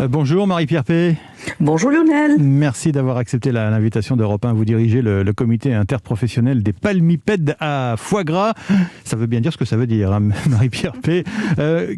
Bonjour Marie-Pierre P. Bonjour Lionel. Merci d'avoir accepté l'invitation d'Europe 1. Vous dirigez le comité interprofessionnel des palmipèdes à foie gras. Ça veut bien dire ce que ça veut dire, hein, Marie-Pierre P.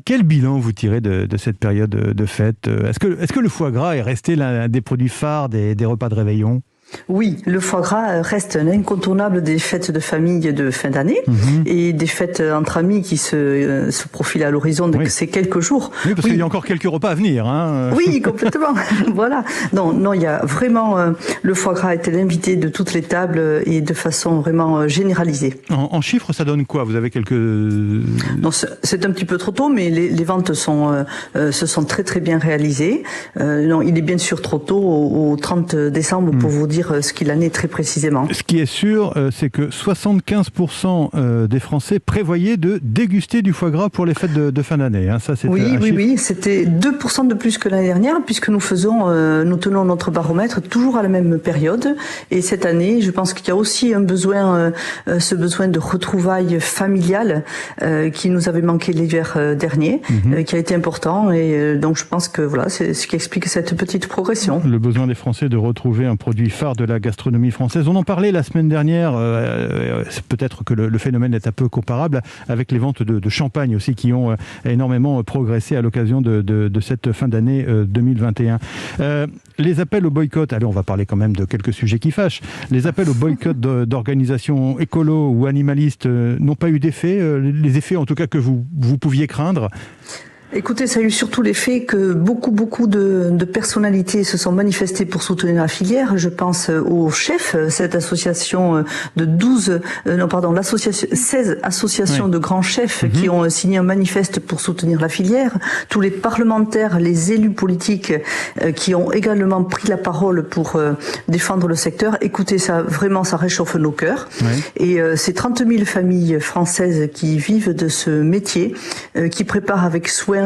Quel bilan vous tirez de cette période de fête ? Est-ce que le foie gras est resté l'un des produits phares des repas de réveillon ? Oui, le foie gras reste un incontournable des fêtes de famille de fin d'année et des fêtes entre amis qui se profilent à l'horizon de ces quelques jours. Oui, parce qu'il y a encore quelques repas à venir. Hein. Oui, complètement. Voilà. Non, il y a vraiment le foie gras était l'invité de toutes les tables et de façon vraiment généralisée. En chiffres, ça donne quoi ? Vous avez quelques... Non, c'est un petit peu trop tôt, mais les ventes se sont très très bien réalisées. Non, il est bien sûr trop tôt au 30 décembre pour vous dire ce qu'il en est très précisément. Ce qui est sûr, c'est que 75% des Français prévoyaient de déguster du foie gras pour les fêtes de fin d'année. Hein. Ça, Oui, c'était 2% de plus que l'année dernière, puisque nous tenons notre baromètre toujours à la même période. Et cette année, je pense qu'il y a aussi un besoin, ce besoin de retrouvailles familiales qui nous avait manqué l'hiver dernier, qui a été important. Et donc, je pense que voilà, c'est ce qui explique cette petite progression. Le besoin des Français de retrouver un produit phare de la gastronomie française. On en parlait la semaine dernière, peut-être que le phénomène est un peu comparable avec les ventes de champagne aussi qui ont énormément progressé à l'occasion de cette fin d'année 2021. Les appels au boycott, allez, on va parler quand même de quelques sujets qui fâchent. Les appels au boycott d'organisations écolo ou animalistes n'ont pas eu d'effet, les effets en tout cas que vous pouviez craindre. Écoutez, ça a eu surtout l'effet que beaucoup de personnalités se sont manifestées pour soutenir la filière. Je pense au chef, cette association de 16 associations de grands chefs qui ont signé un manifeste pour soutenir la filière. Tous les parlementaires, les élus politiques qui ont également pris la parole pour défendre le secteur. Écoutez, ça réchauffe nos cœurs. Oui. Et ces 30 000 familles françaises qui vivent de ce métier, qui préparent avec soin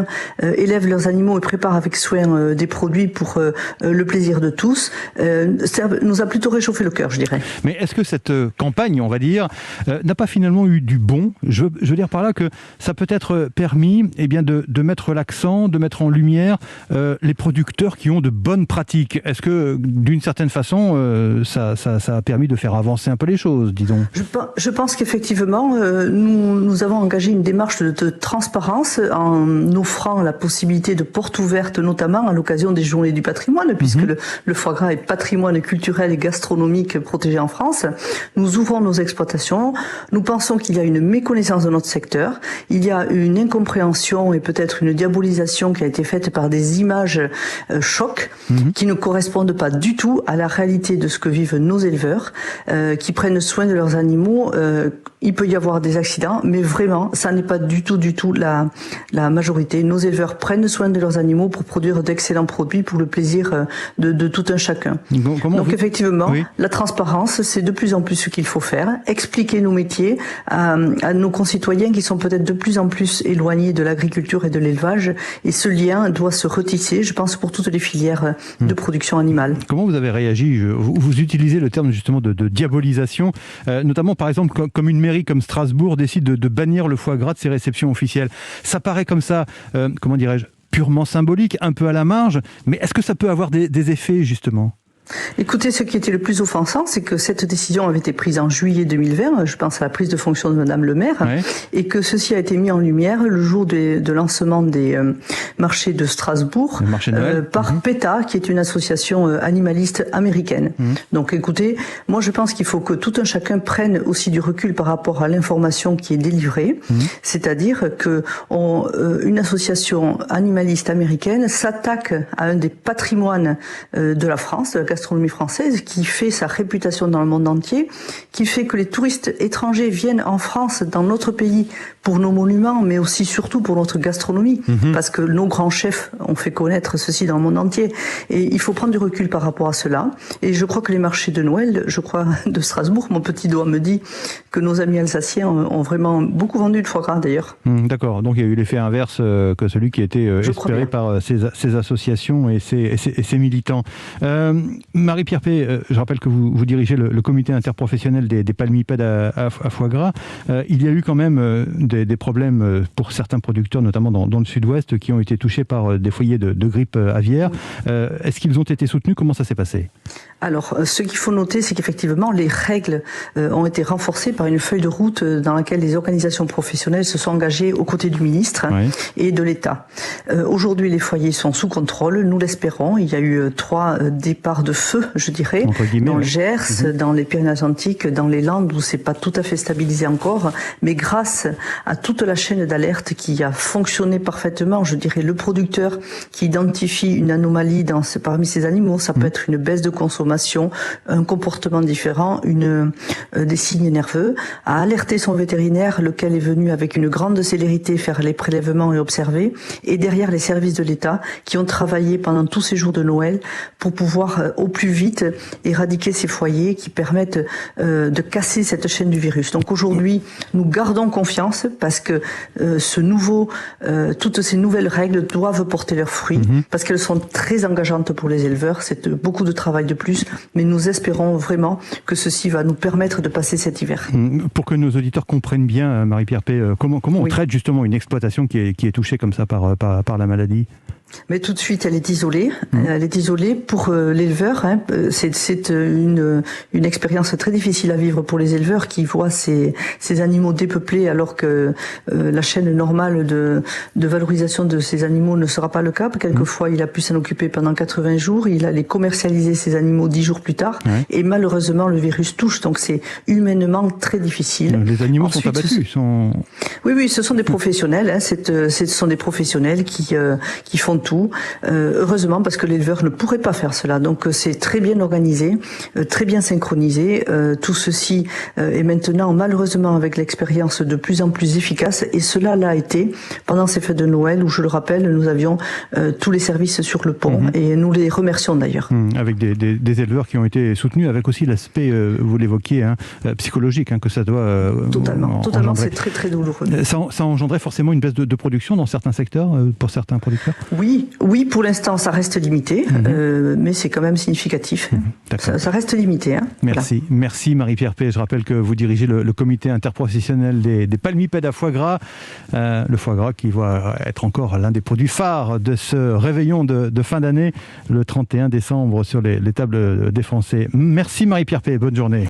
élèvent leurs animaux et préparent avec soin des produits pour le plaisir de tous, ça nous a plutôt réchauffé le cœur, je dirais. Mais est-ce que cette campagne, on va dire, n'a pas finalement eu du bon ? Je veux dire par là que ça peut être permis de mettre l'accent, de mettre en lumière les producteurs qui ont de bonnes pratiques. Est-ce que, d'une certaine façon, ça a permis de faire avancer un peu les choses, disons ? Je pense qu'effectivement, nous avons engagé une démarche de transparence en offrant la possibilité de portes ouvertes, notamment à l'occasion des Journées du patrimoine, puisque le foie gras est patrimoine culturel et gastronomique protégé en France. Nous ouvrons nos exploitations. Nous pensons qu'il y a une méconnaissance de notre secteur. Il y a une incompréhension et peut-être une diabolisation qui a été faite par des images chocs qui ne correspondent pas du tout à la réalité de ce que vivent nos éleveurs, qui prennent soin de leurs animaux. Il peut y avoir des accidents, mais vraiment, ça n'est pas du tout la majorité. Nos éleveurs prennent soin de leurs animaux pour produire d'excellents produits pour le plaisir de tout un chacun. Donc effectivement, la transparence, c'est de plus en plus ce qu'il faut faire. Expliquer nos métiers à nos concitoyens qui sont peut-être de plus en plus éloignés de l'agriculture et de l'élevage. Et ce lien doit se retisser, je pense, pour toutes les filières de production animale. Comment vous avez réagi ? Vous utilisez le terme justement de diabolisation, notamment par exemple comme une mairie comme Strasbourg décide de bannir le foie gras de ses réceptions officielles. Ça paraît comme ça, comment dirais-je, purement symbolique, un peu à la marge, mais est-ce que ça peut avoir des effets justement ? Écoutez, ce qui était le plus offensant, c'est que cette décision avait été prise en juillet 2020, je pense à la prise de fonction de Madame le maire, et que ceci a été mis en lumière le jour de lancement des marchés de Strasbourg par PETA, qui est une association animaliste américaine. Donc écoutez, moi je pense qu'il faut que tout un chacun prenne aussi du recul par rapport à l'information qui est délivrée, c'est-à-dire que une association animaliste américaine s'attaque à un des patrimoines de la France, de la gastronomie française, qui fait sa réputation dans le monde entier, qui fait que les touristes étrangers viennent en France, dans notre pays, pour nos monuments, mais aussi surtout pour notre gastronomie, parce que nos grands chefs ont fait connaître ceci dans le monde entier. Et il faut prendre du recul par rapport à cela. Et je crois que les marchés de Noël, de Strasbourg, mon petit doigt me dit que nos amis alsaciens ont vraiment beaucoup vendu de foie gras d'ailleurs. D'accord, donc il y a eu l'effet inverse que celui qui a été espéré par ces associations et ces militants. Marie-Pierre P., je rappelle que vous dirigez le comité interprofessionnel des palmipèdes à foie gras. Il y a eu quand même des problèmes pour certains producteurs, notamment dans le sud-ouest, qui ont été touchés par des foyers de grippe aviaire. Est-ce qu'ils ont été soutenus? Comment ça s'est passé? Alors, ce qu'il faut noter, c'est qu'effectivement, les règles ont été renforcées par une feuille de route dans laquelle les organisations professionnelles se sont engagées aux côtés du ministre et de l'État. Aujourd'hui, les foyers sont sous contrôle, nous l'espérons. Il y a eu 3 départs de feu, je dirais, dans le Gers, dans les Pyrénées-Atlantiques, dans les Landes, où c'est pas tout à fait stabilisé encore. Mais grâce à toute la chaîne d'alerte qui a fonctionné parfaitement, je dirais, le producteur qui identifie une anomalie parmi ces animaux, ça peut être une baisse de consommation, un comportement différent, des signes nerveux, a alerté son vétérinaire, lequel est venu avec une grande célérité faire les prélèvements et observer, et derrière les services de l'État qui ont travaillé pendant tous ces jours de Noël pour pouvoir au plus vite éradiquer ces foyers qui permettent de casser cette chaîne du virus. Donc aujourd'hui, nous gardons confiance parce que toutes ces nouvelles règles doivent porter leurs fruits parce qu'elles sont très engageantes pour les éleveurs. C'est beaucoup de travail de plus, mais nous espérons vraiment que ceci va nous permettre de passer cet hiver. Pour que nos auditeurs comprennent bien, Marie-Pierre Pey, comment on traite justement une exploitation qui est touchée comme ça par la maladie? Mais tout de suite, elle est isolée. Elle est isolée pour l'éleveur. C'est une expérience très difficile à vivre pour les éleveurs qui voient ces animaux dépeuplés alors que la chaîne normale de valorisation de ces animaux ne sera pas le cas. Quelquefois, il a pu s'en occuper pendant 80 jours. Il allait commercialiser ces animaux 10 jours plus tard. Et malheureusement, le virus touche. Donc, c'est humainement très difficile. Les animaux sont abattus. Oui, ce sont des professionnels. Ce sont des professionnels qui font tout. Heureusement, parce que l'éleveur ne pourrait pas faire cela. Donc c'est très bien organisé, très bien synchronisé. Tout ceci est maintenant, malheureusement, avec l'expérience, de plus en plus efficace. Et cela l'a été pendant ces fêtes de Noël, où, je le rappelle, nous avions tous les services sur le pont. Et nous les remercions d'ailleurs. Avec des éleveurs qui ont été soutenus, avec aussi l'aspect, vous l'évoquiez, psychologique, que ça doit Totalement, c'est très très douloureux. Ça engendrait forcément une baisse de production dans certains secteurs, pour certains producteurs? Oui, pour l'instant, ça reste limité, mais c'est quand même significatif. Ça reste limité. Merci. Voilà. Merci Marie-Pierre Pey. Je rappelle que vous dirigez le comité interprofessionnel des palmipèdes à foie gras. Le foie gras qui va être encore l'un des produits phares de ce réveillon de fin d'année, le 31 décembre, sur les tables des Français. Merci Marie-Pierre Pey. Bonne journée.